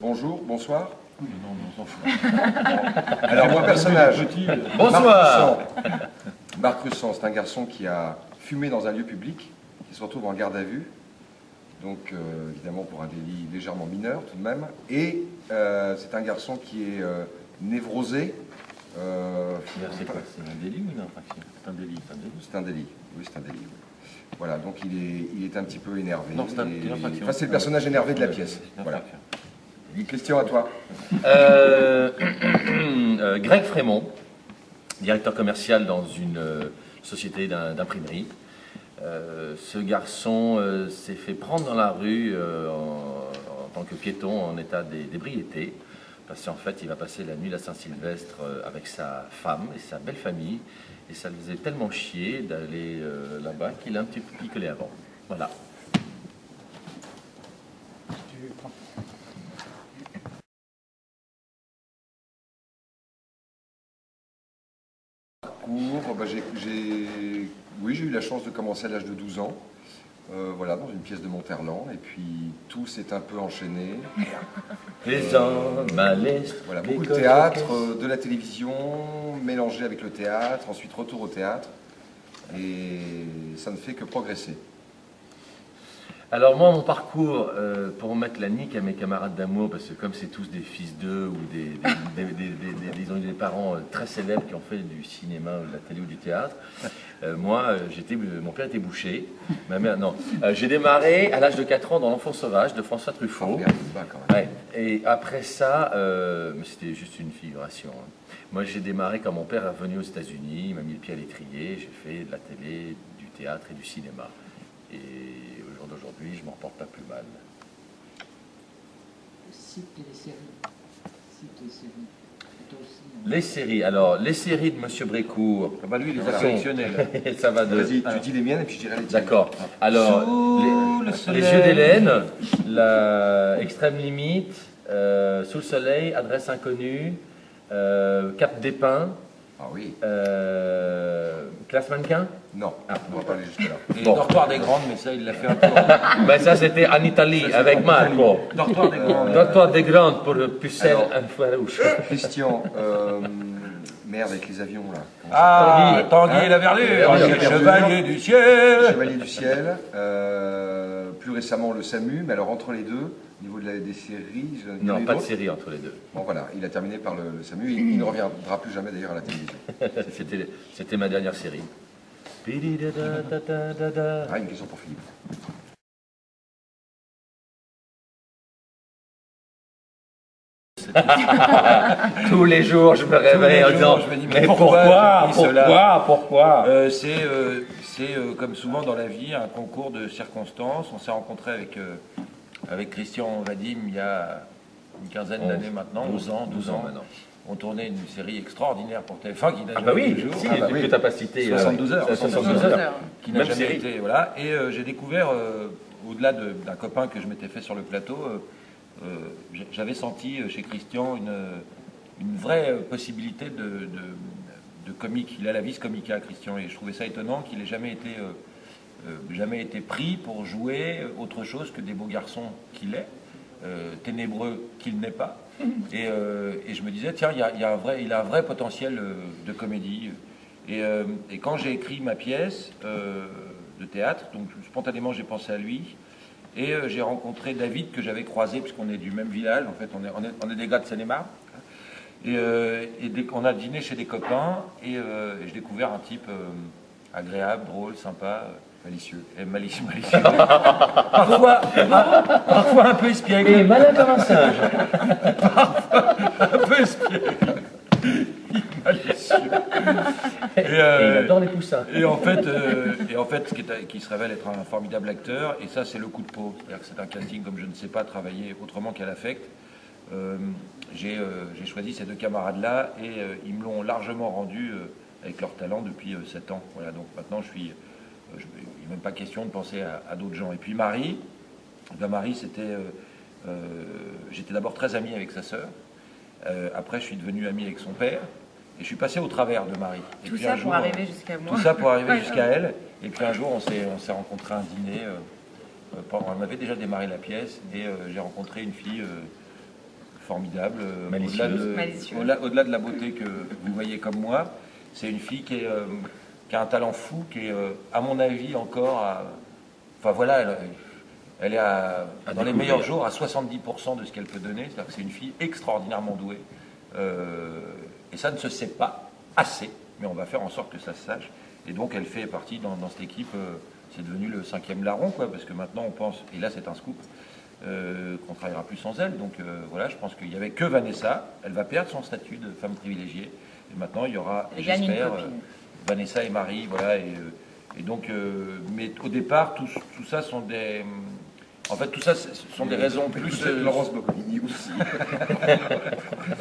Bonjour, bonsoir. Oui, non, on s'en fout. Alors, mon personnage. Bonsoir. Marc Russan, c'est un garçon qui a fumé dans un lieu public, qui se retrouve en garde à vue. Donc, évidemment, pour un délit légèrement mineur, tout de même. Et c'est un garçon qui est névrosé. C'est quoi? C'est un délit ou une infraction? C'est un délit. C'est un délit. Oui, c'est un délit. Oui. Voilà, donc il est un petit peu énervé. Non, c'est une infraction. Enfin, c'est le personnage énervé de la pièce. Voilà. Une question à toi. Greg Frémont, directeur commercial dans une société d'imprimerie. Ce garçon s'est fait prendre dans la rue en tant que piéton en état d'ébriété, parce qu'en fait il va passer la nuit à Saint-Sylvestre avec sa femme et sa belle famille, et ça le faisait tellement chier d'aller là-bas qu'il a un petit peu picolé avant. Voilà. Bah, oui, j'ai eu la chance de commencer à l'âge de 12 ans, voilà, dans une pièce de Monterland, et puis tout s'est un peu enchaîné. Les hommes à l'est. Voilà, beaucoup de théâtre, de la télévision, mélangé avec le théâtre, ensuite retour au théâtre, et ça ne fait que progresser. Alors moi, mon parcours, pour mettre la nique à mes camarades d'amour, parce que comme c'est tous des fils d'eux ou disons, des parents très célèbres qui ont fait du cinéma, ou de la télé ou du théâtre, moi, mon père était boucher, ma mère, non. J'ai démarré à l'âge de 4 ans dans L'Enfant sauvage de François Truffaut. Ouais. Et après ça, c'était juste une figuration. Hein. Moi, j'ai démarré quand mon père est venu aux États-Unis, il m'a mis le pied à l'étrier, j'ai fait de la télé, du théâtre et du cinéma. Et au jour d'aujourd'hui, je m'en porte pas plus mal. Cite les séries. Les séries. Alors, les séries de Monsieur Brécourt. Ah bah lui, il les a sélectionnées. Ça va de. Vas-y, tu dis les miennes et puis je dirai les tiennes. D'accord. Alors, les yeux d'Hélène, la Extrême Limite, Sous le Soleil, Adresse Inconnue, Cap des Pins. Ah oui. Classe mannequin? Non, on va pas aller jusque-là. Et bon. Dortoir des Grandes, mais ça, il l'a fait un peu. Ben ça, c'était en Italie, avec Marco. Dortoir des Grandes. Dortoir des Grandes pour le pucelle un farouche. Christian, merde avec les avions là. Ah, Tanguy et la Verdure, Chevalier du Ciel. Chevalier du Ciel. Plus récemment le SAMU, mais alors entre les deux, au niveau des séries. Non, pas de série entre les deux. Bon voilà, il a terminé par le SAMU. Il ne reviendra plus jamais d'ailleurs à la télévision. C'était ma dernière série. Ah, une question pour Philippe. Tous les jours, je me réveille en disant mais pourquoi C'est comme souvent dans la vie, un concours de circonstances. On s'est rencontré avec Christian Vadim il y a une quinzaine d'années maintenant, 12 ans maintenant. On tournait une série extraordinaire pour TF1 qui n'a jamais été si, que tu n'as pas cité 72 heures. 72 heures. Qui n'a jamais été, voilà. Et j'ai découvert, au-delà d'un copain que je m'étais fait sur le plateau, j'avais senti chez Christian une vraie possibilité de comique. Il a la vis comica, Christian, et je trouvais ça étonnant qu'il ait jamais été pris pour jouer autre chose que des beaux garçons qu'il est, ténébreux qu'il n'est pas. Et je me disais, tiens, il a un vrai potentiel de comédie. Et quand j'ai écrit ma pièce de théâtre, donc spontanément j'ai pensé à lui. Et j'ai rencontré David que j'avais croisé, puisqu'on est du même village, en fait, on est des gars de Seine-et-Marne. Et on a dîné chez des copains, et j'ai découvert un type agréable, drôle, sympa, malicieux. Et malicieux. parfois un peu espiègle. Et malin comme un singe. Parfois un peu espiègle. Malicieux. Et il adore les poussins. Et en fait, qui se révèle être un formidable acteur, et ça, c'est le coup de peau. C'est-à-dire que c'est un casting comme je ne sais pas travailler autrement qu'à l'affect. J'ai choisi ces deux camarades-là, et ils me l'ont largement rendu avec leur talent depuis 7 ans. Voilà, donc maintenant, il n'est même pas question de penser à d'autres gens. Et puis Marie, j'étais d'abord très ami avec sa sœur. Après, je suis devenu ami avec son père. Et je suis passé au travers de Marie. Et tout ça pour arriver jusqu'à moi. Tout ça pour arriver jusqu'à elle. Et puis un jour, on s'est rencontrés à un dîner. On avait déjà démarré la pièce. Et j'ai rencontré une fille formidable. Malicieuse. Au-delà de la beauté que vous voyez comme moi, c'est une fille qui a un talent fou, qui est, à mon avis, encore enfin voilà, elle est dans les meilleurs jours à 70% de ce qu'elle peut donner. C'est-à-dire que c'est une fille extraordinairement douée. Et ça ne se sait pas assez, mais on va faire en sorte que ça se sache. Et donc elle fait partie dans cette équipe, c'est devenu le 5e larron, quoi, parce que maintenant on pense, et là c'est un scoop, qu'on ne travaillera plus sans elle. Donc voilà, je pense qu'il n'y avait que Vanessa. Elle va perdre son statut de femme privilégiée. Et maintenant il y aura, j'espère, Vanessa et Marie. Voilà, et donc, mais au départ, tout ça sont des... En fait, tout ça, ce sont des raisons plus... Laurence Boccolini aussi.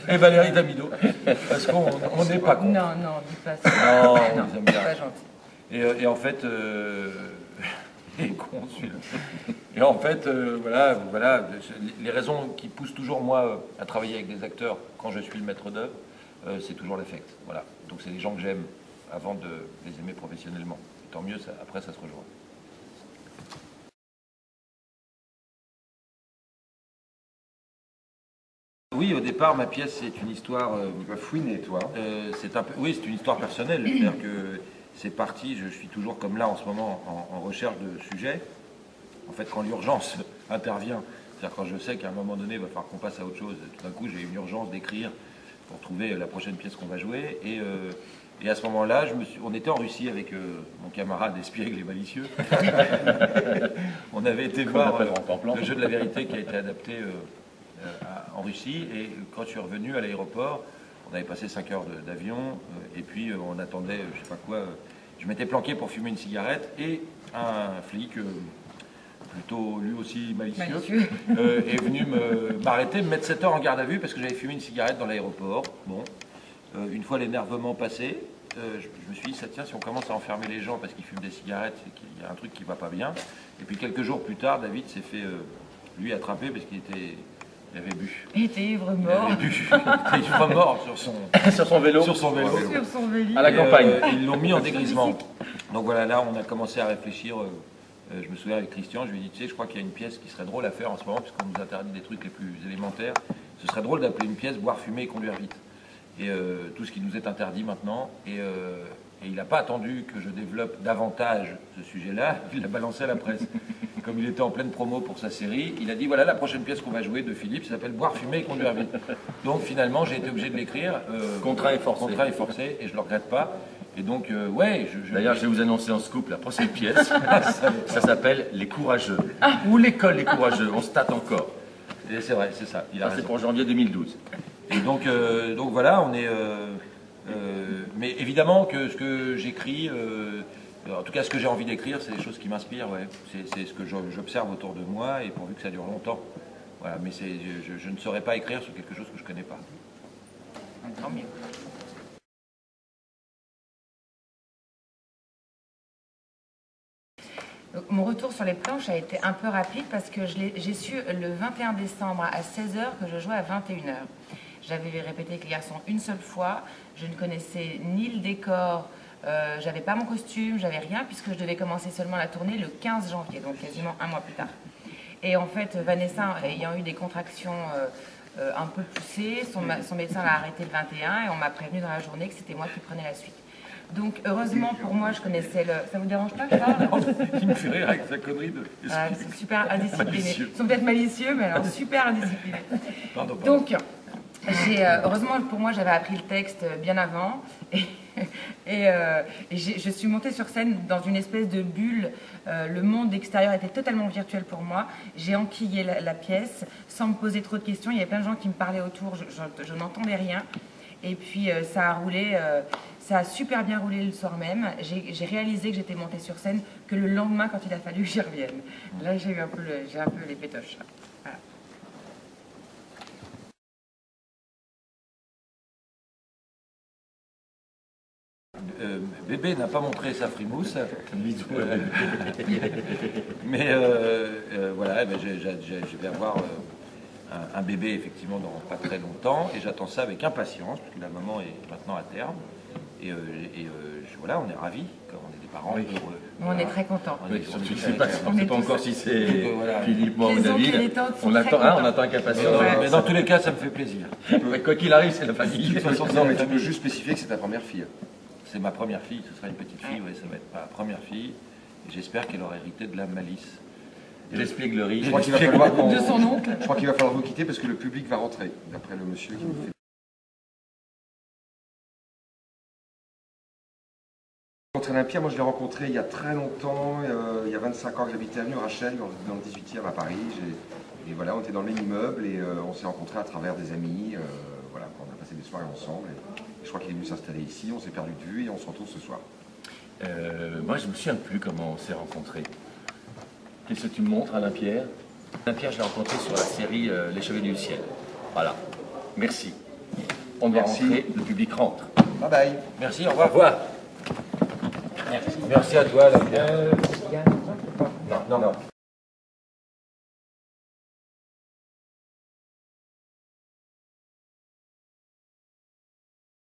Et Valérie Damido. Parce qu'on n'est pas con. Non, dis pas ça. Non, on Non, les aime bien. pas gentil. Et en fait... il est con, celui-là. Et en fait, voilà, les raisons qui poussent toujours, moi, à travailler avec des acteurs quand je suis le maître d'œuvre, c'est toujours l'affect. Voilà. Donc, c'est des gens que j'aime avant de les aimer professionnellement. Et tant mieux, après, ça se rejoint. Oui, au départ, ma pièce, c'est une histoire... Tu vas fouiner, toi. Oui, c'est une histoire personnelle. C'est-à-dire que c'est parti, je suis toujours comme là en ce moment, en recherche de sujets. En fait, quand l'urgence intervient, c'est-à-dire quand je sais qu'à un moment donné, il va falloir qu'on passe à autre chose, tout d'un coup, j'ai une urgence d'écrire pour trouver la prochaine pièce qu'on va jouer. Et à ce moment-là, on était en Russie avec mon camarade espiègle et malicieux. On avait été voir le jeu de la vérité qui a été adapté en Russie. Et quand je suis revenu à l'aéroport, on avait passé 5 heures d'avion. Et puis on attendait, je sais pas quoi. Je m'étais planqué pour fumer une cigarette. Et un flic, plutôt lui aussi malicieux. Est venu m'arrêter, me mettre 7 heures en garde à vue parce que j'avais fumé une cigarette dans l'aéroport. Bon. Une fois l'énervement passé, je me suis dit, ça tient, si on commence à enfermer les gens parce qu'ils fument des cigarettes, c'est qu'il y a un truc qui va pas bien. Et puis quelques jours plus tard, David s'est fait, lui, attraper parce qu'il avait bu. Il était ivre Il mort. avait bu. Il était ivre mort Sur son vélo. sur son vélo. Sur son vélo. À la campagne. Ils l'ont mis en dégrisement. Donc voilà, là, on a commencé à réfléchir. Je me souviens avec Christian, je lui ai dit, tu sais, je crois qu'il y a une pièce qui serait drôle à faire en ce moment, puisqu'on nous interdit des trucs les plus élémentaires. Ce serait drôle d'appeler une pièce boire, fumer et conduire vite. Et tout ce qui nous est interdit maintenant. Et il n'a pas attendu que je développe davantage ce sujet-là. Il l'a balancé à la presse. Comme il était en pleine promo pour sa série, il a dit voilà la prochaine pièce qu'on va jouer de Philippe, ça s'appelle Boire, fumer et conduire vite. Donc finalement, j'ai été obligé de l'écrire. Contraint et forcé. Contraint et forcé, et je le regrette pas. Et donc, ouais. D'ailleurs, je vais vous annoncer en scoop la prochaine pièce. Ça s'appelle Les Courageux. Ou l'école Les Courageux. On se tâte encore. Et c'est vrai, c'est ça. Il a C'est raison. pour janvier 2012. Et donc voilà, on est. Mais évidemment que ce que j'écris, en tout cas ce que j'ai envie d'écrire, c'est des choses qui m'inspirent. Ouais. C'est ce que j'observe autour de moi, et pourvu que ça dure longtemps. Voilà. Mais je ne saurais pas écrire sur quelque chose que je connais pas. Tant mieux. Donc, mon retour sur les planches a été un peu rapide parce que j'ai su le 21 décembre à 16h que je jouais à 21h. J'avais répété avec les garçons une seule fois, je ne connaissais ni le décor, j'avais pas mon costume, j'avais rien puisque je devais commencer seulement la tournée le 15 janvier, donc quasiment un mois plus tard. Et en fait, Vanessa, ayant eu des contractions un peu poussées, son médecin l'a arrêté le 21 et on m'a prévenu dans la journée que c'était moi qui prenais la suite. Donc heureusement pour moi, je connaissais le... Ça vous dérange pas, Charles? Il me fait rire avec sa connerie de... Ils sont super indisciplinés. Malicieux. Ils sont peut-être malicieux, mais alors super indisciplinés. Pardon. Donc, heureusement pour moi, j'avais appris le texte bien avant. Je suis montée sur scène dans une espèce de bulle. Le monde extérieur était totalement virtuel pour moi. J'ai enquillé la pièce sans me poser trop de questions. Il y avait plein de gens qui me parlaient autour. Je n'entendais rien. Et puis ça a roulé, ça a super bien roulé le soir même. J'ai réalisé que j'étais montée sur scène que le lendemain quand il a fallu que j'y revienne. Là j'ai un peu les pétoches. Voilà. Bébé n'a pas montré sa frimousse. Mais voilà, je vais avoir un bébé effectivement dans pas très longtemps et j'attends ça avec impatience parce que la maman est maintenant à terme. Voilà, on est ravis, on est des parents Oui. heureux. On est très contents. Oui, on est je ne tous sais pas, très- on ne sait pas tous- encore si c'est Voilà. Philippe, moi ou Les oncles et David. les tantes sont On très attend, contents. on attend avec impatience. Ouais. Mais dans tous les cas, ça me fait plaisir. Mais quoi qu'il arrive, c'est la famille. De toute façon, non, mais tu peux juste spécifier que c'est ta première fille. C'est ma première fille, ce sera une petite fille, oui, ça va être ma première fille. Et j'espère qu'elle aura hérité de la malice. Et l'espièglerie. Je crois qu'il va falloir De son oncle. Je crois qu'il va falloir vous quitter parce que le public va rentrer, d'après le monsieur qui nous fait. Rencontré Olympia, moi je l'ai rencontré il y a très longtemps, il y a 25 ans que j'habitais avenue Rachel, dans le 18e à Paris. Et voilà, on était dans le même immeuble et on s'est rencontrés à travers des amis. Voilà, on a passé des soirées ensemble. Et je crois qu'il est venu s'installer ici, on s'est perdu de vue et on se retrouve ce soir. Moi, je me souviens plus comment on s'est rencontrés. Qu'est-ce que tu me montres, Alain Pierre? Alain Pierre, je l'ai rencontré sur la série Les Chevaliers du Ciel. Voilà. Merci. On doit Merci. rentrer, le public rentre. Bye bye. Merci, au Au revoir. revoir. Merci à toi, Alain. Non, non, non.